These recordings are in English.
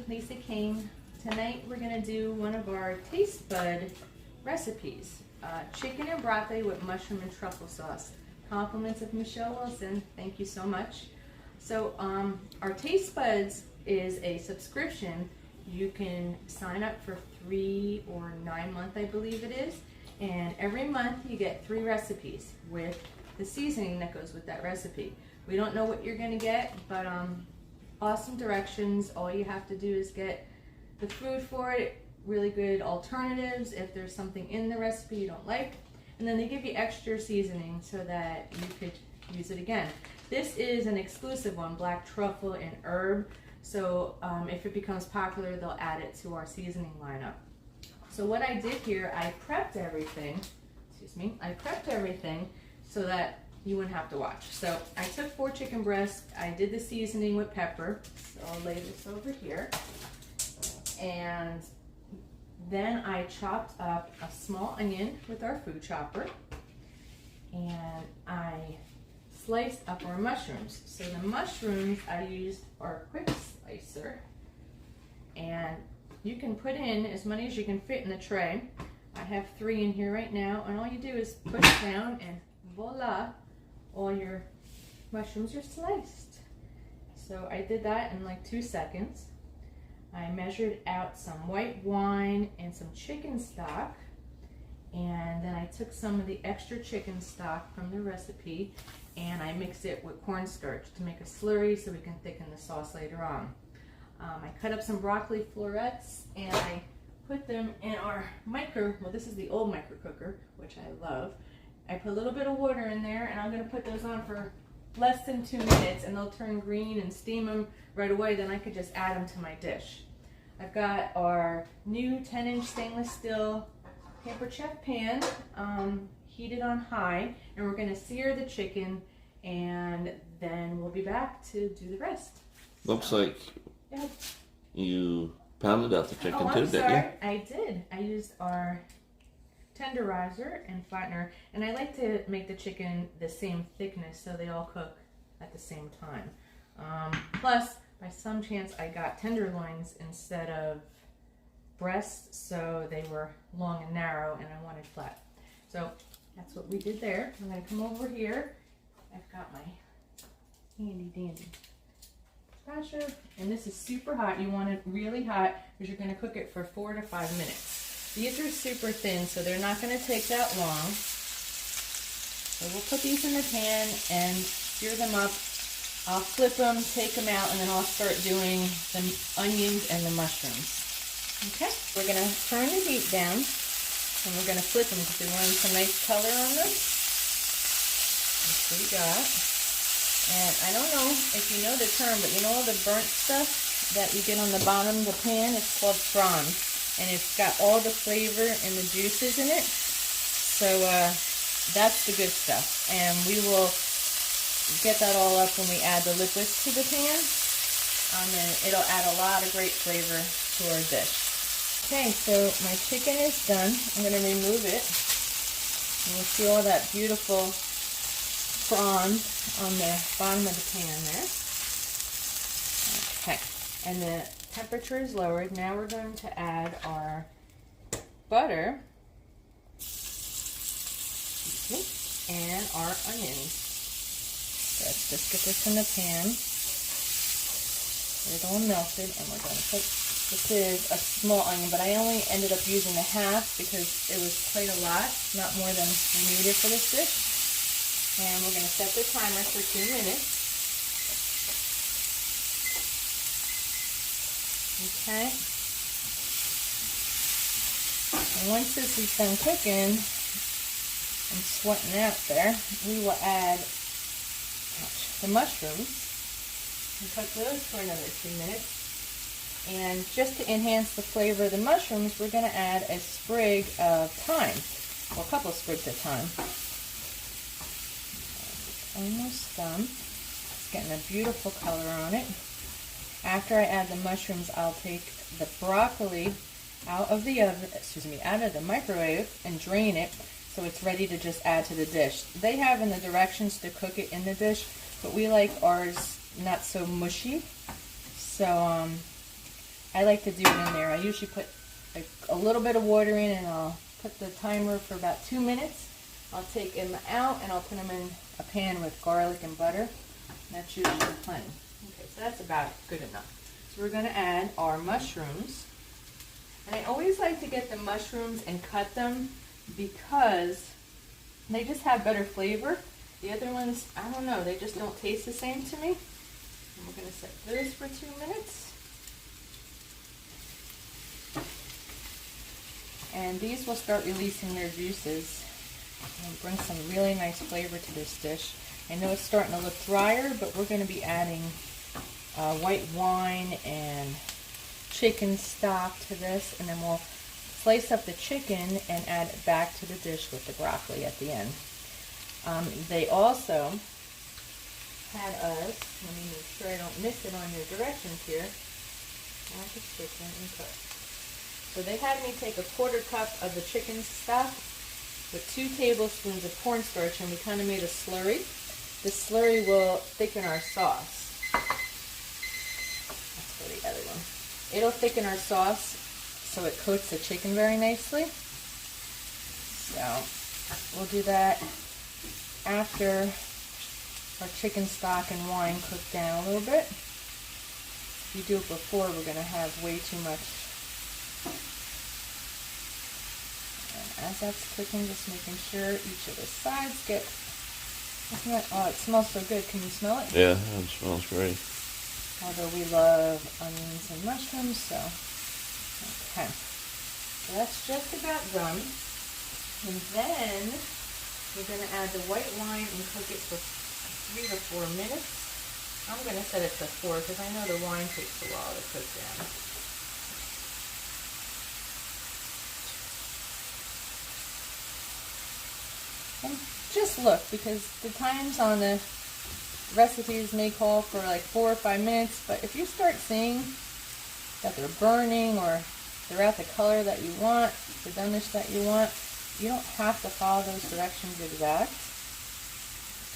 Lisa Kane. Tonight we're going to do one of our taste bud recipes. Chicken and broccoli with mushroom and truffle sauce. Compliments of Michelle Wilson. Thank you so much. So our Taste Buds is a subscription. You can sign up for 3 or 9 month, I believe it is. And every month you get 3 recipes with the seasoning that goes with that recipe. We don't know what you're going to get, but awesome directions. All you have to do is get the food for it, really good alternatives if there's something in the recipe you don't like, and then they give you extra seasoning so that you could use it again. This is an exclusive one, black truffle and herb, so if it becomes popular, they'll add it to our seasoning lineup. So what I did here, I prepped everything so that you wouldn't have to watch. So I took 4 chicken breasts, I did the seasoning with pepper, so I'll lay this over here, and then I chopped up a small onion with our food chopper, and I sliced up our mushrooms. So the mushrooms I used our quick slicer, and you can put in as many as you can fit in the tray. I have 3 in here right now, and all you do is put it down and voila, all your mushrooms are sliced. So I did that in like 2 seconds. I measured out some white wine and some chicken stock, and then I took some of the extra chicken stock from the recipe and I mixed it with cornstarch to make a slurry so we can thicken the sauce later on. I cut up some broccoli florets and I put them in our this is the old micro cooker, which I love. I put a little bit of water in there, and I'm going to put those on for less than 2 minutes, and they'll turn green and steam them right away. Then I could just add them to my dish. I've got our new 10-inch stainless steel paper chef pan heated on high, and we're going to sear the chicken, and then we'll be back to do the rest. Looks like you pounded out the chicken too, didn't you? I did. I used our tenderizer and flattener, and I like to make the chicken the same thickness so they all cook at the same time. Plus, by some chance, I got tenderloins instead of breasts, so they were long and narrow, and I wanted flat. So that's what we did there. I'm going to come over here. I've got my handy dandy spatula, and this is super hot. You want it really hot because you're going to cook it for 4 to 5 minutes. These are super thin, so they're not going to take that long. So we'll put these in the pan and sear them up. I'll flip them, take them out, and then I'll start doing the onions and the mushrooms. Okay, we're going to turn the heat down, and we're going to flip them because we want some nice color on them. That's what we got. And I don't know if you know the term, but you know all the burnt stuff that you get on the bottom of the pan? It's called fronds. And it's got all the flavor and the juices in it. So that's the good stuff. And we will get that all up when we add the liquids to the pan. And it'll add a lot of great flavor to our dish. Okay, so my chicken is done. I'm going to remove it. And you'll see all that beautiful fronds on the bottom of the pan there. Okay, and the temperature is lowered. Now we're going to add our butter and our onions. Let's just get this in the pan. Get it all melted, and we're going to put, this is a small onion, but I only ended up using the half because it was quite a lot, not more than we needed for this dish. And we're going to set the timer for 2 minutes. Okay. And once this is done cooking and sweating out there, we will add the mushrooms and cook those for another 2 minutes. And just to enhance the flavor of the mushrooms, we're going to add a sprig of thyme, or a couple of sprigs of thyme. Almost done. It's getting a beautiful color on it. After I add the mushrooms, I'll take the broccoli out of the oven, out of the microwave, and drain it so it's ready to just add to the dish. They have in the directions to cook it in the dish, but we like ours not so mushy. So I like to do it in there. I usually put a little bit of water in, and I'll put the timer for about 2 minutes. I'll take them out and I'll put them in a pan with garlic and butter. That's usually plenty. Okay, so that's about good enough. So we're going to add our mushrooms. And I always like to get the mushrooms and cut them because they just have better flavor. The other ones, I don't know, they just don't taste the same to me. And we're going to set those for 2 minutes. And these will start releasing their juices and bring some really nice flavor to this dish. I know it's starting to look drier, but we're going to be adding white wine and chicken stock to this, and then we'll slice up the chicken and add it back to the dish with the broccoli at the end. They also had us, let me make sure I don't miss it on your directions here, add the chicken and cook. So they had me take a 1/4 cup of the chicken stock with 2 tablespoons of cornstarch, and we kind of made a slurry. The slurry will thicken our sauce. That's for the other one. It'll thicken our sauce so it coats the chicken very nicely. So we'll do that after our chicken stock and wine cook down a little bit. If you do it before, we're going to have way too much. And as that's cooking, just making sure each of the sides get... Oh, it smells so good. Can you smell it? Yeah, it smells great. Although we love onions and mushrooms, so... Okay. So that's just about done. And then we're going to add the white wine and cook it for 3 to 4 minutes. I'm going to set it to 4 because I know the wine takes a while to cook down. And just look, because the times on the recipes may call for like 4 or 5 minutes, but if you start seeing that they're burning or they're at the color that you want, the doneness that you want, you don't have to follow those directions exact.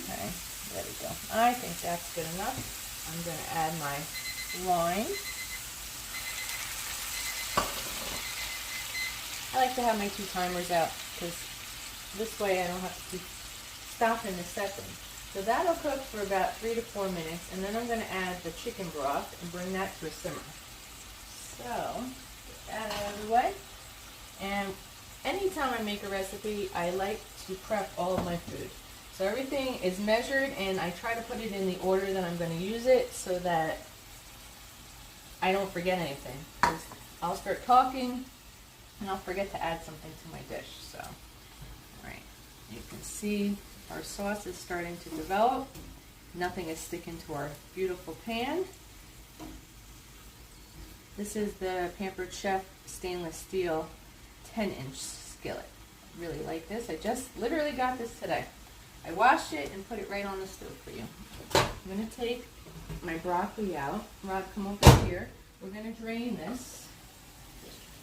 Okay, there we go. I think that's good enough. I'm going to add my wine. I like to have my 2 timers out because this way I don't have to keep stopping to set them. So that'll cook for about 3 to 4 minutes, and then I'm going to add the chicken broth and bring that to a simmer. So, get that out of the way. And anytime I make a recipe, I like to prep all of my food. So everything is measured, and I try to put it in the order that I'm going to use it so that I don't forget anything. Because I'll start talking, and I'll forget to add something to my dish. So, alright, you can see our sauce is starting to develop. Nothing is sticking to our beautiful pan. This is the Pampered Chef stainless steel 10-inch skillet. Really like this. I just literally got this today. I washed it and put it right on the stove for you. I'm going to take my broccoli out. Rod, come over here. We're going to drain this.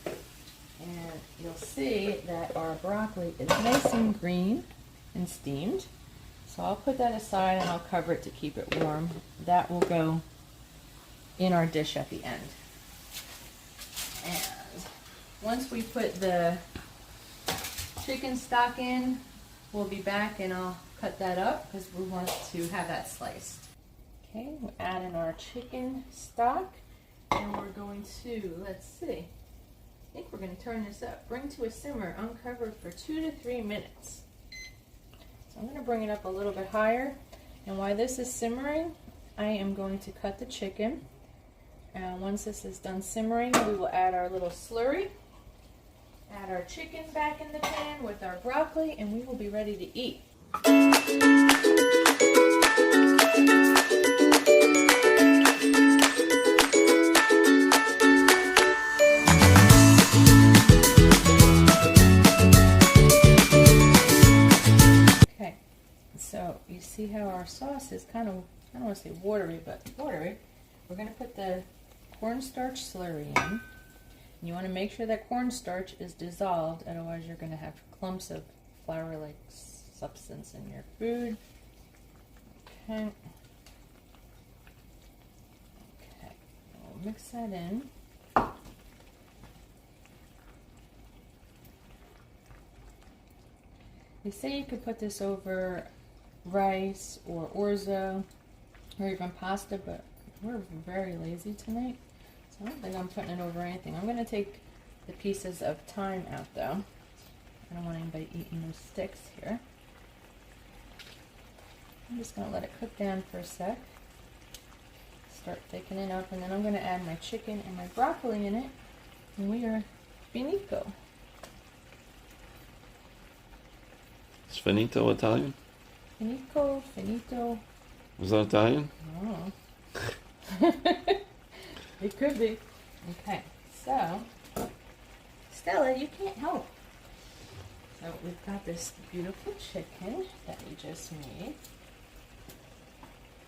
And you'll see that our broccoli is nice and green and steamed. So I'll put that aside and I'll cover it to keep it warm. That will go in our dish at the end. And once we put the chicken stock in, we'll be back and I'll cut that up because we want to have that sliced. Okay, we're adding our chicken stock and we're going to, let's see, I think we're going to turn this up. Bring to a simmer, uncover for 2 to 3 minutes. So I'm going to bring it up a little bit higher. And while this is simmering, I am going to cut the chicken. And once this is done simmering, we will add our little slurry. Add our chicken back in the pan with our broccoli, and we will be ready to eat. Okay, so you see how our sauce is kind of, I don't want to say watery, but watery. We're going to put the cornstarch slurry in. You want to make sure that cornstarch is dissolved, otherwise you're going to have clumps of flour-like substance in your food. Okay. Okay. We'll mix that in. They say you could put this over rice or orzo or even pasta, but we're very lazy tonight, so I don't think I'm putting it over anything. I'm going to take the pieces of thyme out though. I don't want anybody eating those sticks here. I'm just going to let it cook down for a sec. Start thickening up, and then I'm going to add my chicken and my broccoli in it, and we are finito. Is finito Italian? Finito. Was that Italian? Oh. It could be. Okay, so Stella, you can't help. So we've got this beautiful chicken that we just made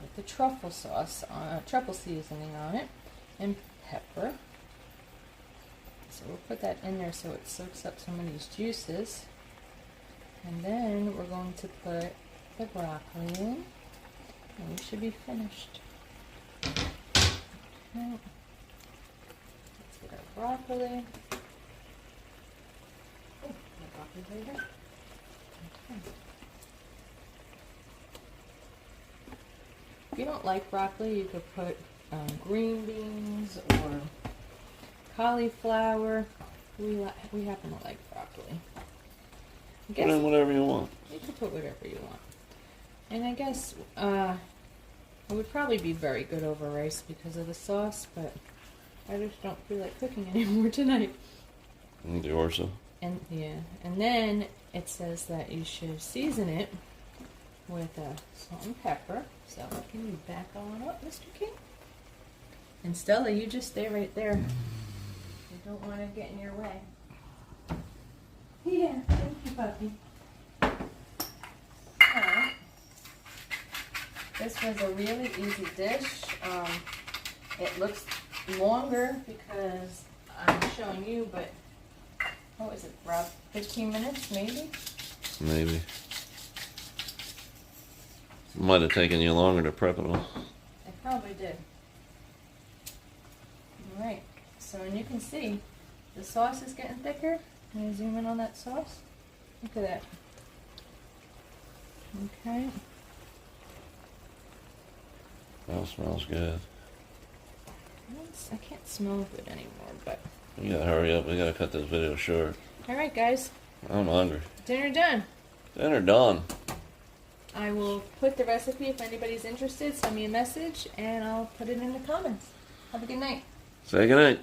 with the truffle sauce, truffle seasoning on it, and pepper. So we'll put that in there so it soaks up some of these juices. And then we're going to put the broccoli in, and we should be finished. Okay. Let's get our broccoli. Oh, my broccoli's right here. Okay. If you don't like broccoli, you could put green beans or cauliflower. We happen to like broccoli. Put in whatever you want. You can put whatever you want. And I guess it would probably be very good over rice because of the sauce, but I just don't feel like cooking anymore tonight. And the orzo. And yeah, and then it says that you should season it with salt and pepper. So can you back on up, Mr. King? And Stella, you just stay right there. You don't want to get in your way. Yeah, thank you, puppy. So, this was a really easy dish. It looks longer because I'm showing you, but what was it, Rob? 15 minutes, maybe? Maybe. Might have taken you longer to prep it all. It probably did. Alright, so and you can see the sauce is getting thicker. Can you zoom in on that sauce? Look at that. Okay. That smells good. I can't smell good anymore, but... We gotta hurry up. We gotta cut this video short. Alright, guys. I'm hungry. Dinner done. Dinner done. I will put the recipe if anybody's interested. Send me a message, and I'll put it in the comments. Have a good night. Say goodnight.